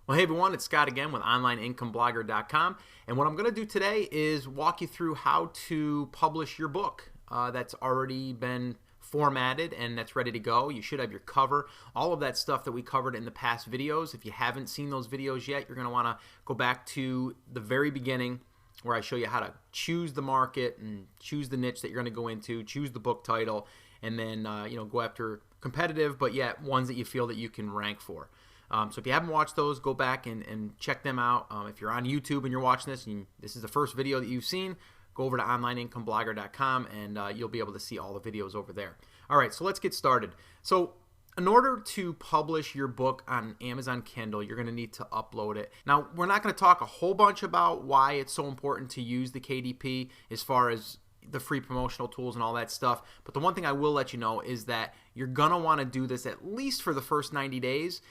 Well, hey everyone, it's Scott again with OnlineIncomeBlogger.com, and what I'm going to do today is walk you through how to publish your book that's already been formatted and that's ready to go. You should have your cover, all of that stuff that we covered in the past videos. If you haven't seen those videos yet, you're going to want to go back to the very beginning where I show you how to choose the market and choose the niche that you're going to go into, choose the book title, and then go after competitive, but yet ones that you feel that you can rank for. So if you haven't watched those, go back and check them out. If you're on YouTube and you're watching this and this is the first video that you've seen, go over to OnlineIncomeBlogger.com and you'll be able to see all the videos over there. All right, so let's get started. So in order to publish your book on Amazon Kindle, you're going to need to upload it. Now, we're not going to talk a whole bunch about why it's so important to use the KDP as far as the free promotional tools and all that stuff. But the one thing I will let you know is that you're going to want to do this at least for the first 90 days.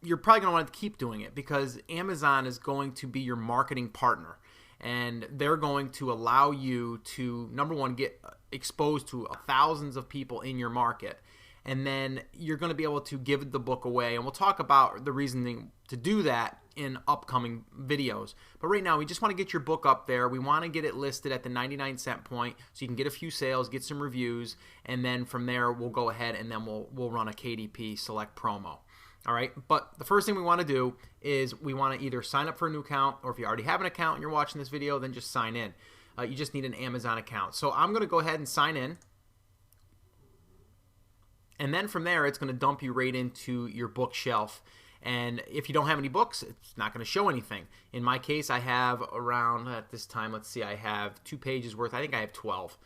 You're probably going to want to keep doing it because Amazon is going to be your marketing partner. And they're going to allow you to, number one, get exposed to thousands of people in your market. And then you're going to be able to give the book away. And we'll talk about the reasoning to do that in upcoming videos. But right now, we just want to get your book up there. We want to get it listed at the 99-cent point so you can get a few sales, get some reviews, and then from there, we'll go ahead and then we'll run a KDP select promo. All right, but the first thing we want to do is we want to either sign up for a new account, or if you already have an account and you're watching this video, then just sign in. You just need an Amazon account. So I'm going to go ahead and sign in. And then from there, it's going to dump you right into your bookshelf. And if you don't have any books, it's not going to show anything. In my case, I have around, at this time, let's see, I have 2 pages worth. I think I have 12.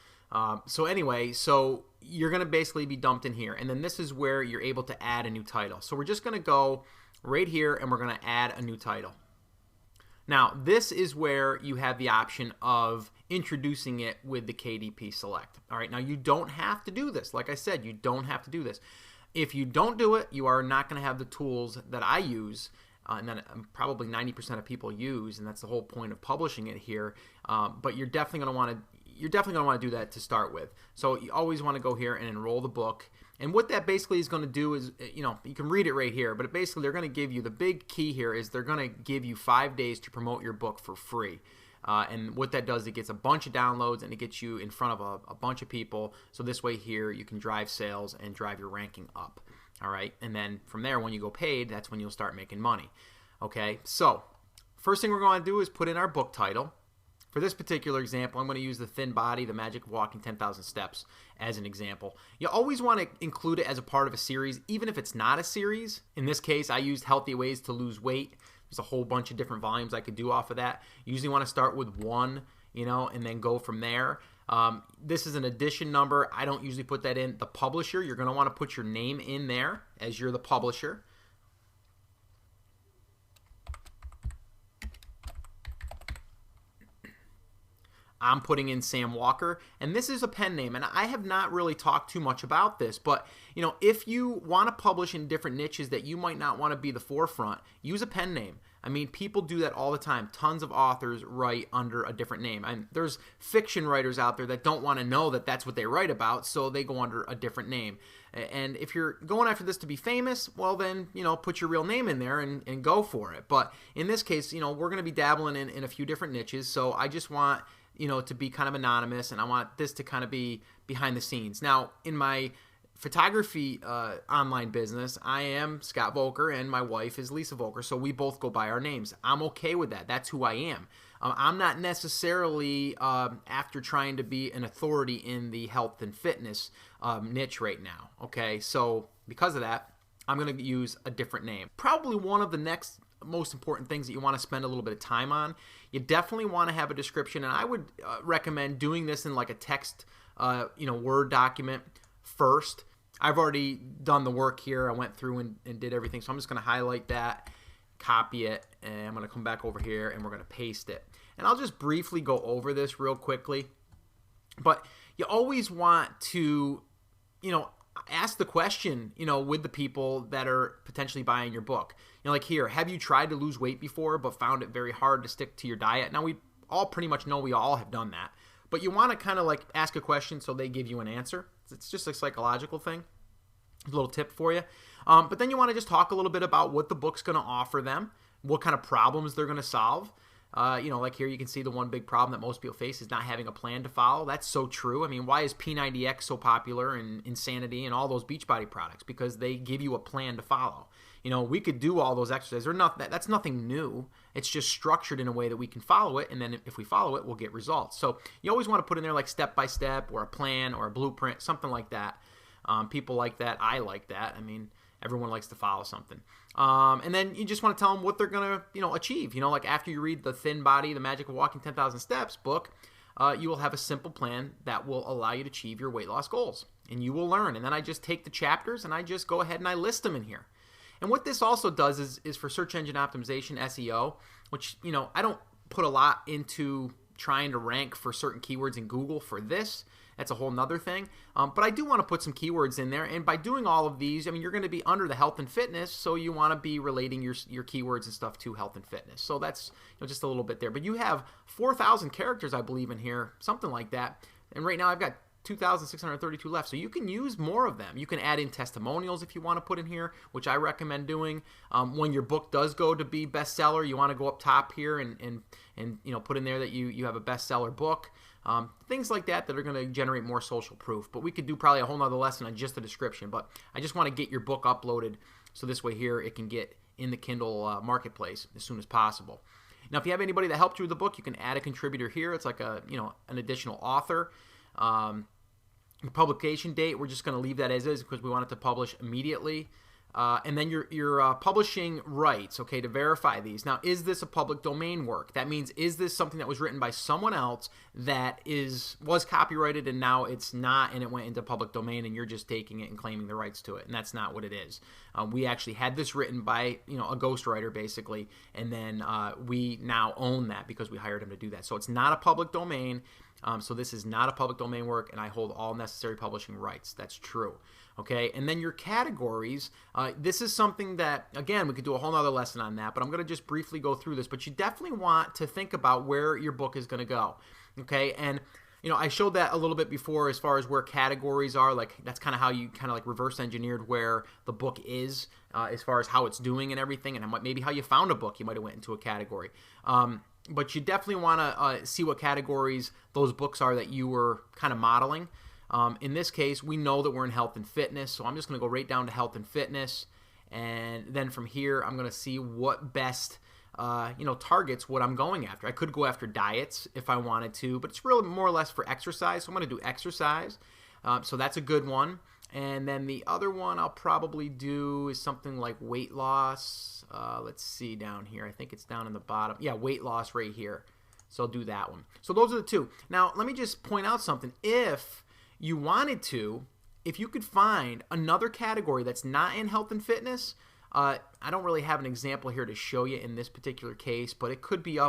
So you're going to basically be dumped in here. And then this is where you're able to add a new title. So we're just going to go right here and we're going to add a new title. Now, this is where you have the option of introducing it with the KDP Select. All right, now you don't have to do this. Like I said, you don't have to do this. If you don't do it, you are not going to have the tools that I use and that probably 90% of people use, and that's the whole point of publishing it here. But you're definitely going to want to do that to start with. So you always want to go here and enroll the book. And what that basically is going to do is, you can read it right here, but basically they're going to give you, the big key here is they're going to give you 5 days to promote your book for free. And what that does, it gets a bunch of downloads and it gets you in front of a bunch of people. So this way here you can drive sales and drive your ranking up. All right, and then from there, when you go paid, that's when you'll start making money. Okay, so first thing we're going to do is put in our book title. For this particular example, I'm going to use The Thin Body, The Magic of Walking 10,000 Steps as an example. You always want to include it as a part of a series, even if it's not a series. In this case, I used Healthy Ways to Lose Weight. There's a whole bunch of different volumes I could do off of that. You usually want to start with one, and then go from there. This is an edition number. I don't usually put that in. The publisher, you're going to want to put your name in there as you're the publisher. I'm putting in Sam Walker, and this is a pen name, and I have not really talked too much about this, but if you want to publish in different niches that you might not want to be the forefront, use a pen name. I mean, people do that all the time. Tons of authors write under a different name. And there's fiction writers out there that don't want to know that that's what they write about, so they go under a different name. And if you're going after this to be famous, well then, put your real name in there and go for it. But in this case, we're going to be dabbling in a few different niches, so I just want to be kind of anonymous, and I want this to kind of be behind the scenes. Now, in my photography online business, I am Scott Volker, and my wife is Lisa Volker, so we both go by our names. I'm okay with that. That's who I am. I'm not necessarily after trying to be an authority in the health and fitness niche right now, okay? So because of that, I'm going to use a different name. Probably one of the next most important things that you want to spend a little bit of time on. You definitely want to have a description, and I would recommend doing this in like a text, Word document first. I've already done the work here. I went through and did everything, so I'm just going to highlight that, copy it, and I'm going to come back over here and we're going to paste it. And I'll just briefly go over this real quickly. But you always want to, ask the question, with the people that are potentially buying your book. Like here, have you tried to lose weight before but found it very hard to stick to your diet? Now, we all pretty much know we all have done that. But you want to kind of like ask a question so they give you an answer. It's just a psychological thing. A little tip for you. But then you want to just talk a little bit about what the book's going to offer them, what kind of problems they're going to solve. Like here you can see the one big problem that most people face is not having a plan to follow. That's so true. I mean, why is P90X so popular and Insanity and all those Beachbody products? Because they give you a plan to follow. We could do all those exercises. That's nothing new. It's just structured in a way that we can follow it, and then if we follow it, we'll get results. So you always want to put in there like step-by-step or a plan or a blueprint, something like that. People like that. I like that. I mean, everyone likes to follow something. And then you just want to tell them what they're going to, achieve. Like after you read the Thin Body, The Magic of Walking 10,000 Steps book, you will have a simple plan that will allow you to achieve your weight loss goals. And you will learn. And then I just take the chapters and I just go ahead and I list them in here. And what this also does is for search engine optimization, SEO, which, I don't put a lot into trying to rank for certain keywords in Google for this. That's a whole nother thing. But I do want to put some keywords in there. And by doing all of these, you're going to be under the health and fitness, so you want to be relating your keywords and stuff to health and fitness. So that's just a little bit there. But you have 4,000 characters, I believe, in here, something like that. And right now I've got 2,632 left. So you can use more of them. You can add in testimonials if you want to put in here, which I recommend doing. When your book does go to be bestseller, you want to go up top here and put in there that you have a bestseller book. Things like that are going to generate more social proof. But we could do probably a whole nother lesson on just the description. But I just want to get your book uploaded so this way here it can get in the Kindle marketplace as soon as possible. Now, if you have anybody that helped you with the book, you can add a contributor here. It's like an additional author. The publication date, we're just going to leave that as is because we want it to publish immediately. And then your publishing rights, okay, to verify these. Now, is this a public domain work? That means, is this something that was written by someone else that was copyrighted and now it's not, and it went into public domain and you're just taking it and claiming the rights to it? And that's not what it is. We actually had this written by a ghostwriter basically, and then we now own that because we hired him to do that. So it's not a public domain. So this is not a public domain work, and I hold all necessary publishing rights. That's true. Okay, and then your categories, this is something that, again, we could do a whole nother lesson on that, but I'm going to just briefly go through this. But you definitely want to think about where your book is going to go. Okay, and I showed that a little bit before as far as where categories are. Like that's kind of how you kind of like reverse engineered where the book is as far as how it's doing and everything, and maybe how you found a book. You might have went into a category. But you definitely want to see what categories those books are that you were kind of modeling. In this case, we know that we're in health and fitness, so I'm just going to go right down to health and fitness. And then from here, I'm going to see what best targets what I'm going after. I could go after diets if I wanted to, but it's really more or less for exercise. So I'm going to do exercise. So that's a good one. And then the other one I'll probably do is something like weight loss. Let's see down here. I think it's down in the bottom. Yeah, weight loss right here. So I'll do that one. So those are the two. Now, let me just point out something. If you wanted to, if you could find another category that's not in health and fitness, I don't really have an example here to show you in this particular case, but it could be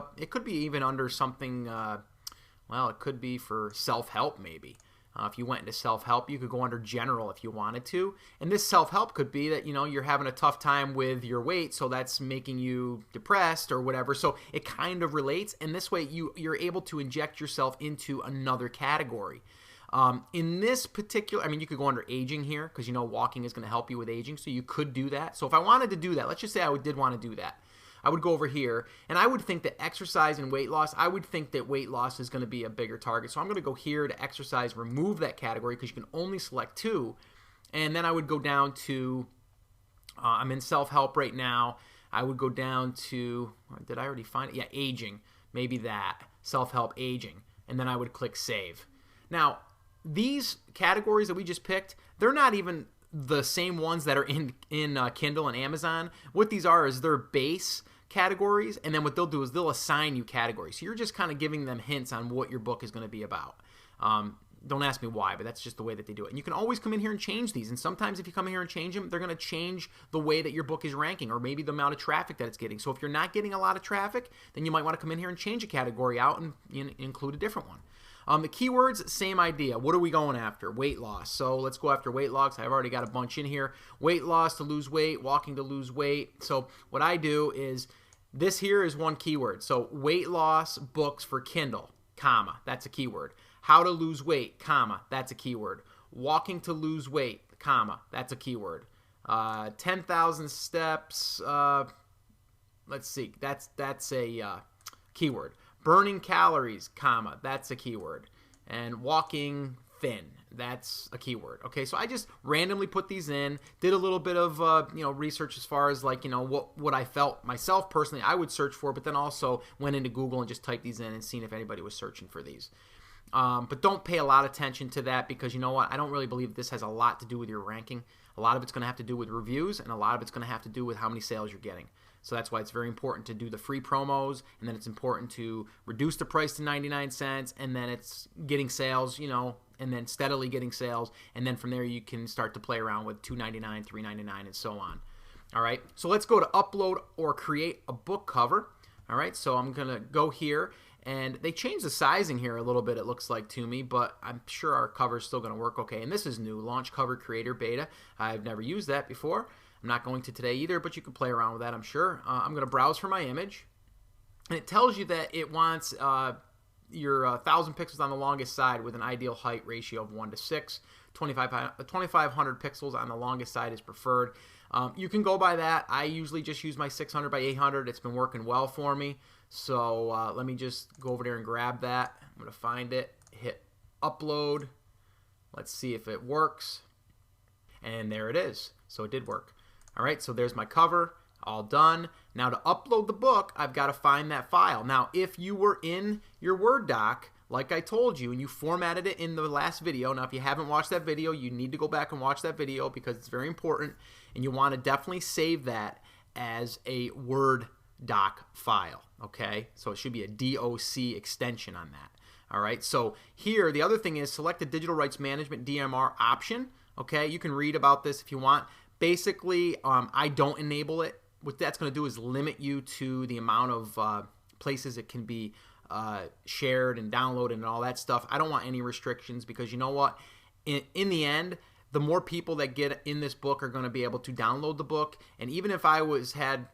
even under something, it could be for self-help maybe. If you went into self-help, you could go under general if you wanted to. And this self-help could be that, you're having a tough time with your weight, so that's making you depressed or whatever. So it kind of relates, and this way you're able to inject yourself into another category. In this particular, you could go under aging here because walking is going to help you with aging, so you could do that. So if I wanted to do that, let's just say I did want to do that. I would go over here, and I would think that exercise and weight loss, I would think that weight loss is going to be a bigger target. So I'm going to go here to exercise, remove that category because you can only select two. And then I would go down to, I'm in self-help right now. I would go down to, did I already find it? Yeah, aging. Maybe that. Self-help, aging. And then I would click save. Now, these categories that we just picked, they're not even the same ones that are in Kindle and Amazon. What these are is their base categories, and then what they'll do is they'll assign you categories. So you're just kind of giving them hints on what your book is going to be about. Don't ask me why, but that's just the way that they do it. And you can always come in here and change these. And sometimes if you come in here and change them, they're going to change the way that your book is ranking or maybe the amount of traffic that it's getting. So if you're not getting a lot of traffic, then you might want to come in here and change a category out and include a different one. The keywords, same idea. What are we going after? Weight loss. So let's go after weight loss. I've already got a bunch in here. Weight loss to lose weight, walking to lose weight. So what I do is this here is one keyword. So weight loss books for Kindle, comma, that's a keyword. How to lose weight, comma, that's a keyword. Walking to lose weight, comma, that's a keyword. 10,000 steps, let's see, that's a keyword. Burning calories, comma, that's a keyword. And walking thin, that's a keyword. Okay, so I just randomly put these in, did a little bit of research as far as what I felt myself personally I would search for, but then also went into Google and just typed these in and seen if anybody was searching for these. But don't pay a lot of attention to that, because you know what? I don't really believe this has a lot to do with your ranking. A lot of it's going to have to do with reviews, and a lot of it's going to have to do with how many sales you're getting. So that's why it's very important to do the free promos, and then it's important to reduce the price to 99 cents, and then it's getting sales, and then steadily getting sales, and then from there you can start to play around with $2.99, $3.99, and so on. All right, so let's go to upload or create a book cover. All right, so I'm going to go here, and they changed the sizing here a little bit, it looks like to me, but I'm sure our cover is still going to work okay. And this is new, Launch Cover Creator Beta. I've never used that before. I'm not going to today either, but you can play around with that, I'm sure. I'm going to browse for my image, and it tells you that it wants your 1,000 pixels on the longest side with an ideal height ratio of 1:6. 2,500 pixels on the longest side is preferred. You can go by that. I usually just use my 600 by 800. It's been working well for me. So let me just go over there and grab that. I'm going to find it, hit upload. Let's see if it works. And there it is. So it did work. All right, so there's my cover, all done. Now to upload the book, I've got to find that file. Now, if you were in your Word doc, like I told you, and you formatted it in the last video, now if you haven't watched that video, you need to go back and watch that video because it's very important, and you want to definitely save that as a Word doc file, okay? So it should be a DOC extension on that. All right, so here, the other thing is select the Digital Rights Management DMR option, okay? You can read about this if you want. Basically, I don't enable it. What that's going to do is limit you to the amount of places it can be shared and downloaded and all that stuff. I don't want any restrictions because you know what? In the end, the more people that get in this book are going to be able to download the book. And even if I had,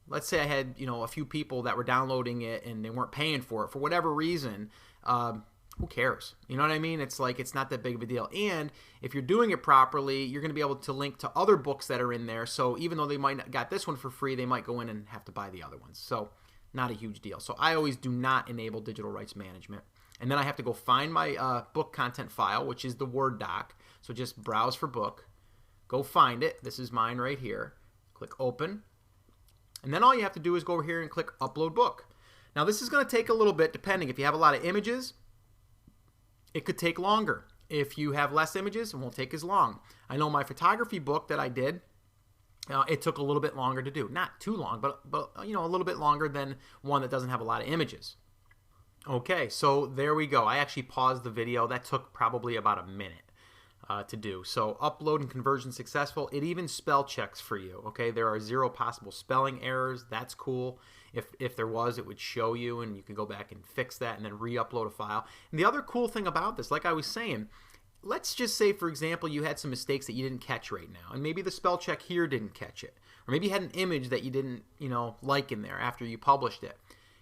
let's say I had, a few people that were downloading it and they weren't paying for it for whatever reason, who cares? You know what I mean? It's like it's not that big of a deal. And if you're doing it properly, you're going to be able to link to other books that are in there. So even though they might not got this one for free, they might go in and have to buy the other ones. So not a huge deal. So I always do not enable digital rights management. And then I have to go find my book content file, which is the Word doc. So just browse for book, go find it. This is mine right here. Click open. And then all you have to do is go over here and click upload book. Now this is going to take a little bit depending. If you have a lot of images, it could take longer. If you have less images, it won't take as long. I know my photography book that I did, it took a little bit longer to do. Not too long, but a little bit longer than one that doesn't have a lot of images. Okay, so there we go. I actually paused the video. That took probably about a minute to do. So upload and conversion successful. It even spell checks for you. Okay, there are 0 possible spelling errors. That's cool. If there was, it would show you, and you can go back and fix that and then re-upload a file. And the other cool thing about this, like I was saying, let's just say, for example, you had some mistakes that you didn't catch right now, and maybe the spell check here didn't catch it, or maybe you had an image that you didn't, like in there after you published it.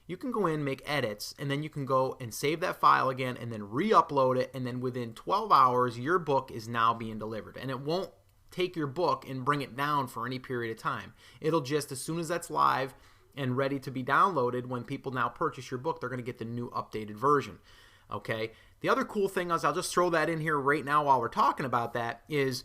You can go in, make edits, and then you can go and save that file again and then re-upload it, and then within 12 hours, your book is now being delivered. And it won't take your book and bring it down for any period of time. It'll just, as soon as that's live and ready to be downloaded, when people now purchase your book, they're going to get the new updated version. Okay. The other cool thing is, I'll just throw that in here right now while we're talking about that, is,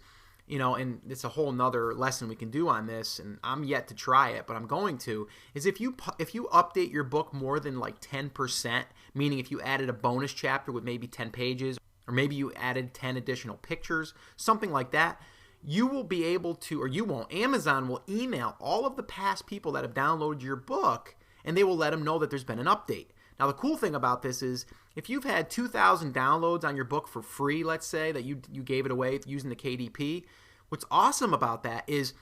and it's a whole nother lesson we can do on this, and I'm yet to try it, but I'm going to, is if you update your book more than like 10%, meaning if you added a bonus chapter with maybe 10 pages, or maybe you added 10 additional pictures, something like that, you will be able to, or you won't, Amazon will email all of the past people that have downloaded your book, and they will let them know that there's been an update. Now, the cool thing about this is, if you've had 2,000 downloads on your book for free, let's say, that you gave it away using the KDP, what's awesome about that is,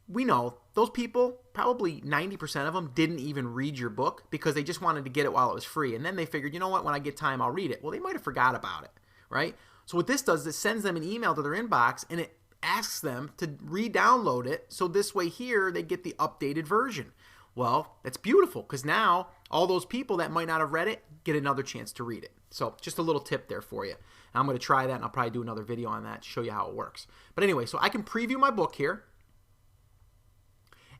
we know those people, probably 90% of them, didn't even read your book because they just wanted to get it while it was free. And then they figured, you know what, when I get time, I'll read it. Well, they might have forgot about it, right? So what this does is it sends them an email to their inbox, and it asks them to re-download it, so this way here they get the updated version. Well, that's beautiful, because now all those people that might not have read it, get another chance to read it. So just a little tip there for you. And I'm going to try that, and I'll probably do another video on that to show you how it works. But anyway, so I can preview my book here.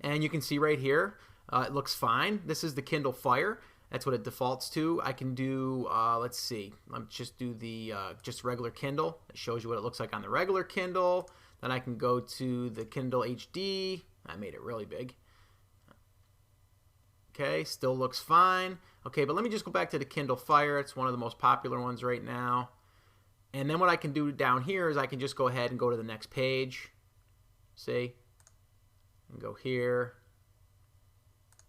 And you can see right here, it looks fine. This is the Kindle Fire. That's what it defaults to. I can do, let's see, let's just do the just regular Kindle. It shows you what it looks like on the regular Kindle. Then I can go to the Kindle HD. I made it really big. Okay, still looks fine. Okay, but let me just go back to the Kindle Fire. It's one of the most popular ones right now. And then what I can do down here is I can just go ahead and go to the next page. See? And go here.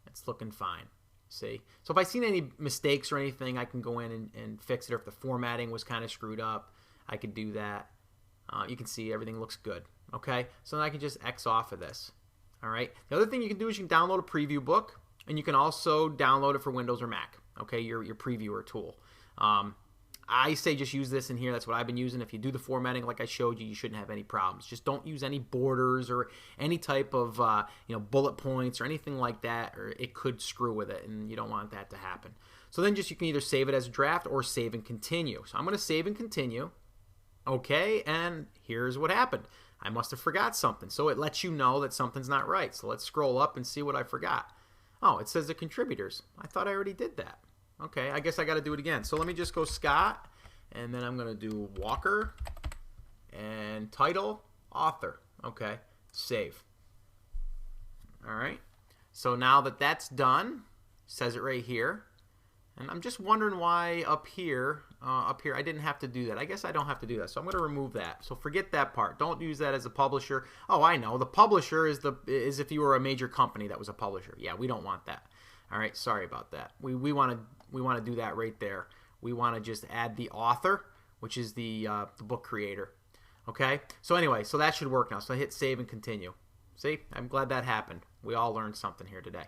It's looking fine. See? So if I seen any mistakes or anything, I can go in and fix it. Or if the formatting was kind of screwed up, I could do that. You can see everything looks good. Okay? So then I can just X off of this. All right? The other thing you can do is you can download a preview book. And you can also download it for Windows or Mac, okay, your previewer tool. I say just use this in here. That's what I've been using. If you do the formatting like I showed you, you shouldn't have any problems. Just don't use any borders or any type of bullet points or anything like that, or it could screw with it, and you don't want that to happen. So then just you can either save it as a draft or save and continue. So I'm going to save and continue. Okay, and here's what happened. I must have forgot something. So it lets you know that something's not right. So let's scroll up and see what I forgot. Oh, it says the contributors. I thought I already did that. Okay, I guess I got to do it again. So let me just go Scott, and then I'm going to do Walker, and title, author. Okay, save. All right. So now that that's done, says it right here. And I'm just wondering why up here I didn't have to do that. I guess I don't have to do that. So I'm going to remove that. So forget that part. Don't use that as a publisher. Oh, I know. The publisher is if you were a major company that was a publisher. Yeah, we don't want that. All right, sorry about that. We want to do that right there. We want to just add the author, which is the book creator. Okay? So anyway, so that should work now. So I hit save and continue. See? I'm glad that happened. We all learned something here today.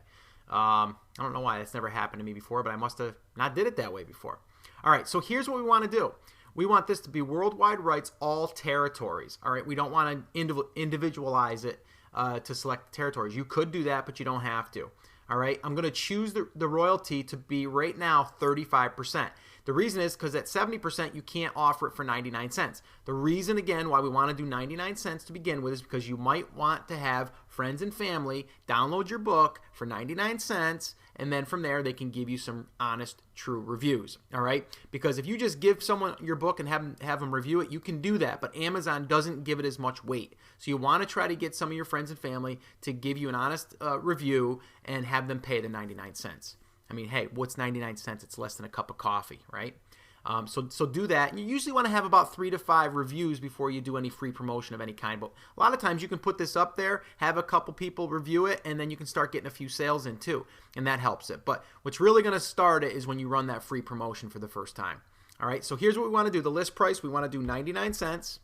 I don't know why that's never happened to me before, but I must have not did it that way before. All right, so here's what we want to do. We want this to be worldwide rights, all territories. All right, we don't want to individualize it to select territories. You could do that, but you don't have to. All right, I'm going to choose the royalty to be right now 35%. The reason is because at 70% you can't offer it for 99 cents. The reason again why we want to do 99 cents to begin with is because you might want to have friends and family download your book for 99 cents, and then from there they can give you some honest, true reviews. All right, because if you just give someone your book and have them review it, you can do that, but Amazon doesn't give it as much weight. So you want to try to get some of your friends and family to give you an honest review and have them pay the 99 cents. I mean, hey, what's 99 cents? It's less than a cup of coffee, right? So do that. You usually want to have about 3 to 5 reviews before you do any free promotion of any kind. But a lot of times you can put this up there, have a couple people review it, and then you can start getting a few sales in too, and that helps it. But what's really going to start it is when you run that free promotion for the first time. All right, so here's what we want to do. The list price, we want to do 99 cents.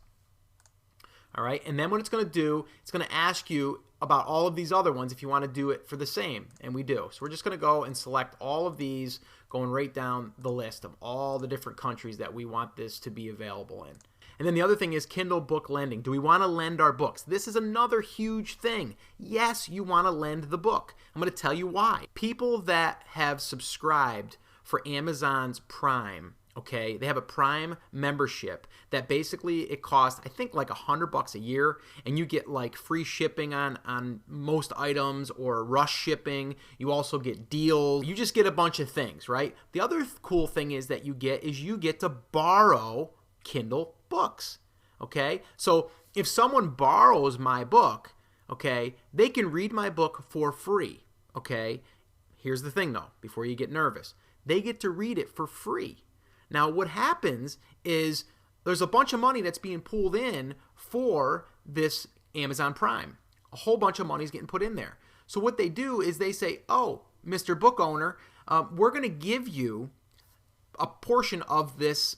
All right, and then what it's going to do, it's going to ask you about all of these other ones if you want to do it for the same, and we do. So we're just going to go and select all of these, going right down the list of all the different countries that we want this to be available in. And then the other thing is Kindle book lending. Do we want to lend our books? This is another huge thing. Yes, you want to lend the book. I'm going to tell you why. People that have subscribed for Amazon's Prime, okay, they have a Prime membership that basically it costs, I think, like $100 a year, and you get like free shipping on most items or rush shipping. You also get deals. You just get a bunch of things, right? The other cool thing is that you get to borrow Kindle books, okay? So if someone borrows my book, okay, they can read my book for free, okay? Here's the thing though, before you get nervous. They get to read it for free. Now, what happens is there's a bunch of money that's being pulled in for this Amazon Prime. A whole bunch of money is getting put in there. So what they do is they say, oh, Mr. Book Owner, we're going to give you a portion of this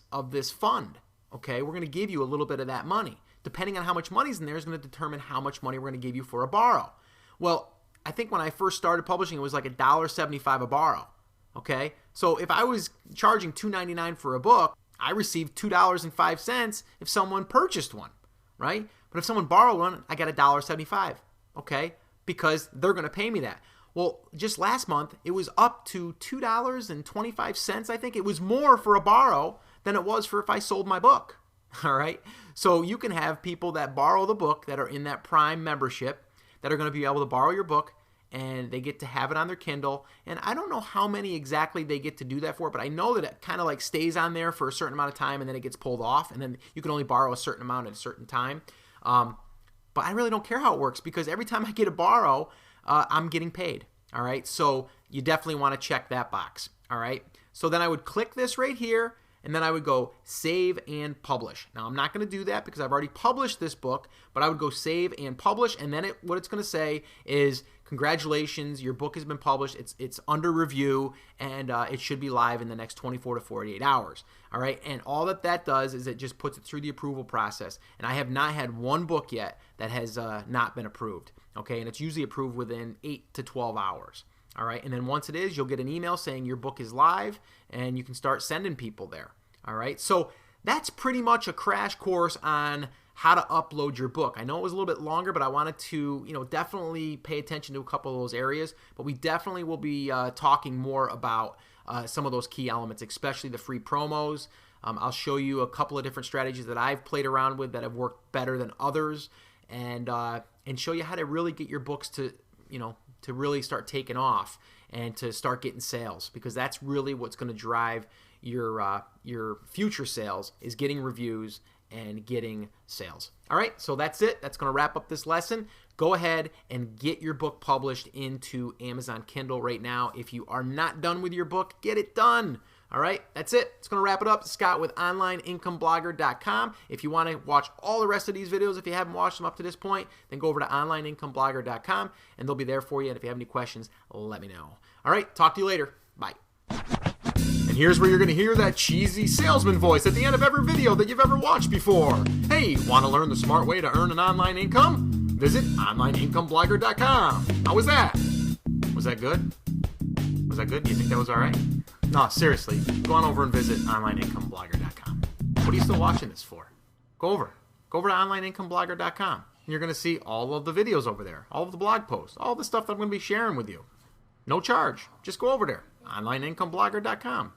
fund. Okay, we're going to give you a little bit of that money. Depending on how much money's in there is going to determine how much money we're going to give you for a borrow. Well, I think when I first started publishing, it was like $1.75 a borrow. Okay, so if I was charging $2.99 for a book, I received $2.05 if someone purchased one, right? But if someone borrowed one, I got $1.75, okay, because they're going to pay me that. Well, just last month, it was up to $2.25. I think it was more for a borrow than it was for if I sold my book. All right. So you can have people that borrow the book that are in that Prime membership that are going to be able to borrow your book, and they get to have it on their Kindle. And I don't know how many exactly they get to do that for, but I know that it kind of like stays on there for a certain amount of time and then it gets pulled off, and then you can only borrow a certain amount at a certain time. But I really don't care how it works, because every time I get a borrow, I'm getting paid. All right. So you definitely want to check that box. All right. So then I would click this right here, and then I would go save and publish. Now, I'm not going to do that because I've already published this book, but I would go save and publish, and then what it's going to say is, congratulations, your book has been published. It's under review, and it should be live in the next 24 to 48 hours. All right, and all that does is it just puts it through the approval process, and I have not had one book yet that has not been approved. Okay, and it's usually approved within 8 to 12 hours. All right, and then once it is, you'll get an email saying your book is live, and you can start sending people there. All right, so that's pretty much a crash course on how to upload your book. I know it was a little bit longer, but I wanted to, definitely pay attention to a couple of those areas. But we definitely will be talking more about some of those key elements, especially the free promos. I'll show you a couple of different strategies that I've played around with that have worked better than others, and show you how to really get your books to really start taking off and to start getting sales, because that's really what's going to drive your future sales, is getting reviews and getting sales. All right, so that's it. That's going to wrap up this lesson. Go ahead and get your book published into Amazon Kindle right now. If you are not done with your book, get it done. All right, that's it. It's going to wrap it up. Scott with OnlineIncomeBlogger.com. If you want to watch all the rest of these videos, if you haven't watched them up to this point, then go over to OnlineIncomeBlogger.com, and they'll be there for you. And if you have any questions, let me know. All right, talk to you later. Bye. And here's where you're going to hear that cheesy salesman voice at the end of every video that you've ever watched before. Hey, want to learn the smart way to earn an online income? Visit OnlineIncomeBlogger.com. How was that? Was that good? Was that good? Do you think that was all right? No, seriously, go on over and visit OnlineIncomeBlogger.com. What are you still watching this for? Go over to OnlineIncomeBlogger.com. And you're going to see all of the videos over there, all of the blog posts, all the stuff that I'm going to be sharing with you. No charge. Just go over there, OnlineIncomeBlogger.com.